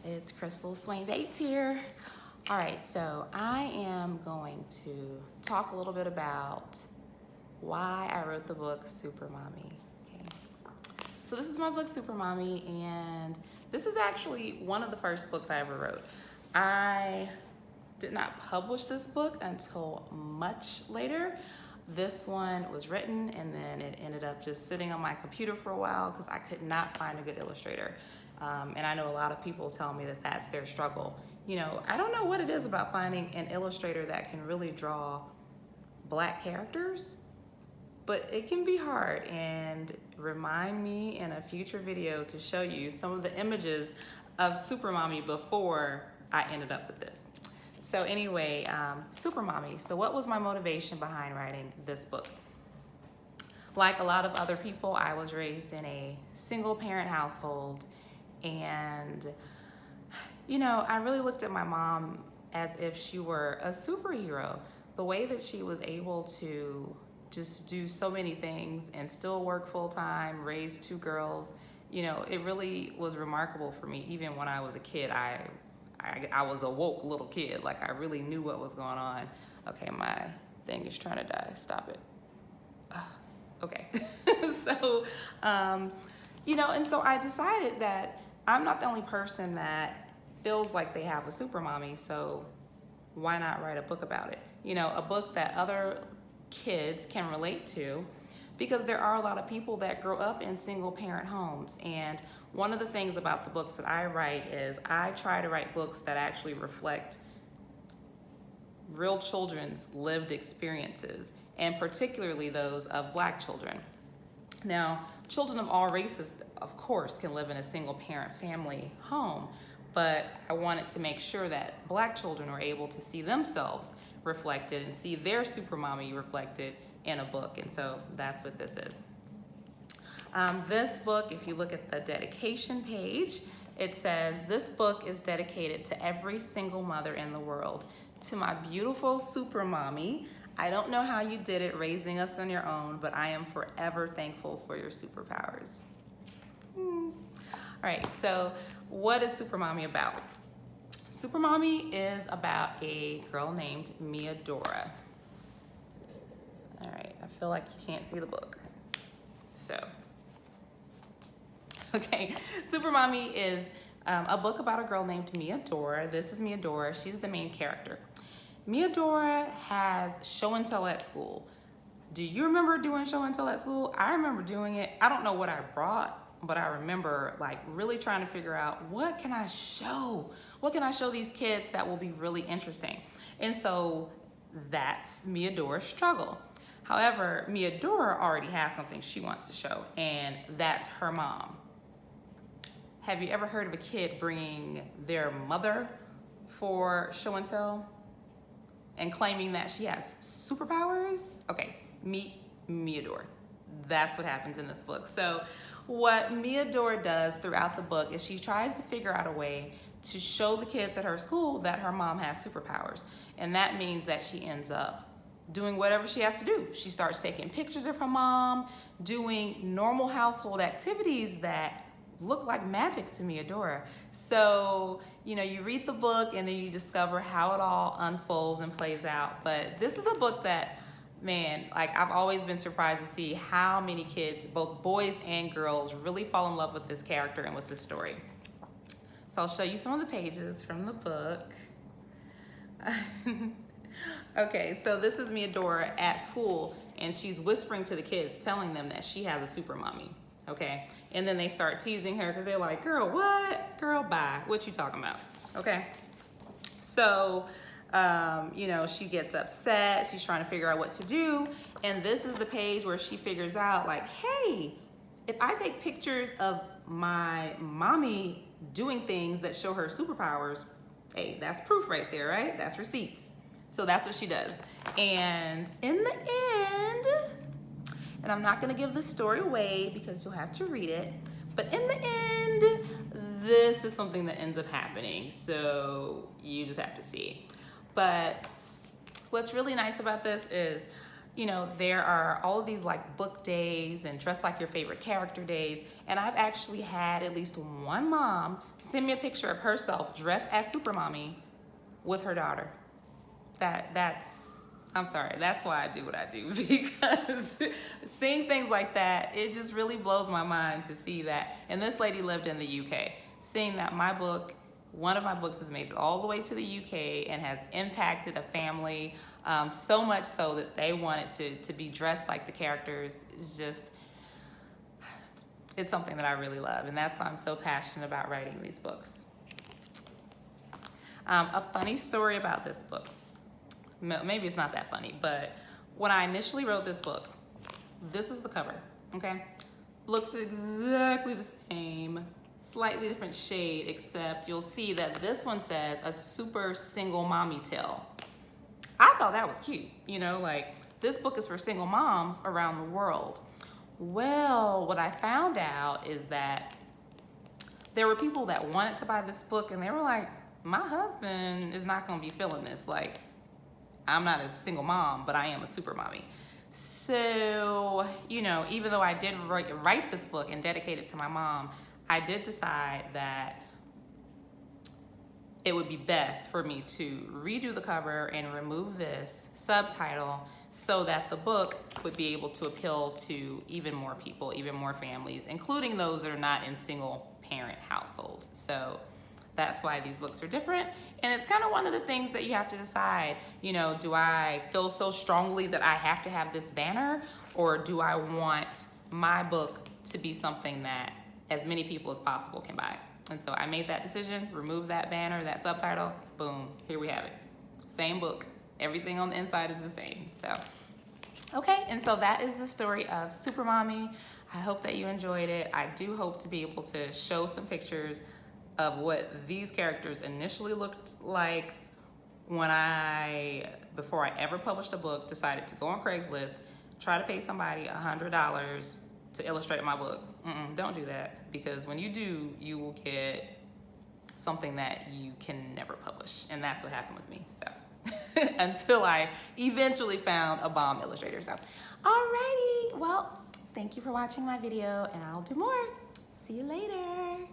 It's Crystal Swain-Bates here. All right, so I am going to talk a little bit about why I wrote the book Supermommy. Okay. So this is my book Supermommy, and this is actually one of the first books I ever wrote. I did not publish this book until much later. This one was written and then it ended up just sitting on my computer for a while because I could not find a good illustrator. And I know a lot of people tell me that that's their struggle. You know, I don't know what it is about finding an illustrator that can really draw Black characters, but it can be hard. And remind me in a future video to show you some of the images of Supermommy before I ended up with this. So anyway, Supermommy. So what was my motivation behind writing this book? Like a lot of other people, I was raised in a single parent household, and you know, I really looked at my mom as if she were a superhero. The way that she was able to just do so many things and still work full-time, raise two girls, you know, it really was remarkable for me. Even when I was a kid, I was a woke little kid. Like, I really knew what was going on. Okay, my thing is trying to die. Stop it. Okay. So, you know, and so I decided that I'm not the only person that feels like they have a super mommy, so why not write a book about it? You know, a book that other kids can relate to, because there are a lot of people that grow up in single parent homes. And one of the things about the books that I write is I try to write books that actually reflect real children's lived experiences, and particularly those of Black children. Now, children of all races, of course, can live in a single parent family home, but I wanted to make sure that Black children were able to see themselves reflected and see their super mommy reflected in a book, and so that's what this is. This book, if you look at the dedication page, it says, "This book is dedicated to every single mother in the world. To my beautiful super mommy, I don't know how you did it raising us on your own, but I am forever thankful for your superpowers." All right, so what is Supermommy about? Supermommy is about a girl named Meadora. All right, I feel like you can't see the book. So, okay, Supermommy is a book about a girl named Meadora. This is Meadora. She's the main character. Meadora has show and tell at school. Do you remember doing show and tell at school? I remember doing it. I don't know what I brought, but I remember like really trying to figure out, what can I show? What can I show these kids that will be really interesting? And so that's Meadora's struggle. However, Meadora already has something she wants to show, and that's her mom. Have you ever heard of a kid bringing their mother for show and tell and claiming that she has superpowers? Okay, meet Meadora. That's what happens in this book. So what Meadora does throughout the book is she tries to figure out a way to show the kids at her school that her mom has superpowers. And that means that she ends up doing whatever she has to do. She starts taking pictures of her mom, doing normal household activities that look like magic to Meadora. So, you know, you read the book and then you discover how it all unfolds and plays out. But this is a book that, man, like, I've always been surprised to see how many kids, both boys and girls, really fall in love with this character and with this story. So I'll show you some of the pages from the book. Okay, so this is Meadora at school, and she's whispering to the kids, telling them that she has a super mommy. Okay, and then they start teasing her because they're like, "Girl, what? Girl, bye. What you talking about?" Okay, so you know, she gets upset. She's trying to figure out what to do, and this is the page where she figures out, like, hey, if I take pictures of my mommy doing things that show her superpowers, hey, that's proof right there, right? That's receipts. So that's what she does. And in the end, and I'm not gonna give the story away because you'll have to read it, but in the end, this is something that ends up happening. So you just have to see. But what's really nice about this is you know, there are all of these like book days and dress like your favorite character days. And I've actually had at least one mom send me a picture of herself dressed as Supermommy with her daughter. I'm sorry, that's why I do what I do, because seeing things like that, it just really blows my mind to see that. And this lady lived in the UK. Seeing that my book, one of my books has made it all the way to the UK and has impacted a family so much so that they wanted to be dressed like the characters is just, it's something that I really love. And that's why I'm so passionate about writing these books. A funny story about this book. Maybe it's not that funny, but when I initially wrote this book, this is the cover, okay? Looks exactly the same, slightly different shade, except you'll see that this one says a super single mommy tale. I thought that was cute, you know, like this book is for single moms around the world. Well, what I found out is that there were people that wanted to buy this book and they were like, my husband is not gonna be feeling this. Like, I'm not a single mom, but I am a super mommy. So, you know, even though I did write this book and dedicate it to my mom, I did decide that it would be best for me to redo the cover and remove this subtitle so that the book would be able to appeal to even more people, even more families, including those that are not in single parent households. So that's why these books are different. And it's kind of one of the things that you have to decide, you know, do I feel so strongly that I have to have this banner, or do I want my book to be something that as many people as possible can buy? And so I made that decision, removed that banner, that subtitle, boom, here we have it. Same book, everything on the inside is the same. So, okay, and so that is the story of Supermommy. I hope that you enjoyed it. I do hope to be able to show some pictures of what these characters initially looked like when before I ever published a book, decided to go on Craigslist, try to pay somebody $100 to illustrate my book. Don't do that, because when you do, you will get something that you can never publish. And that's what happened with me, so. Until I eventually found a bomb illustrator, so. Alrighty, well, thank you for watching my video, and I'll do more. See you later.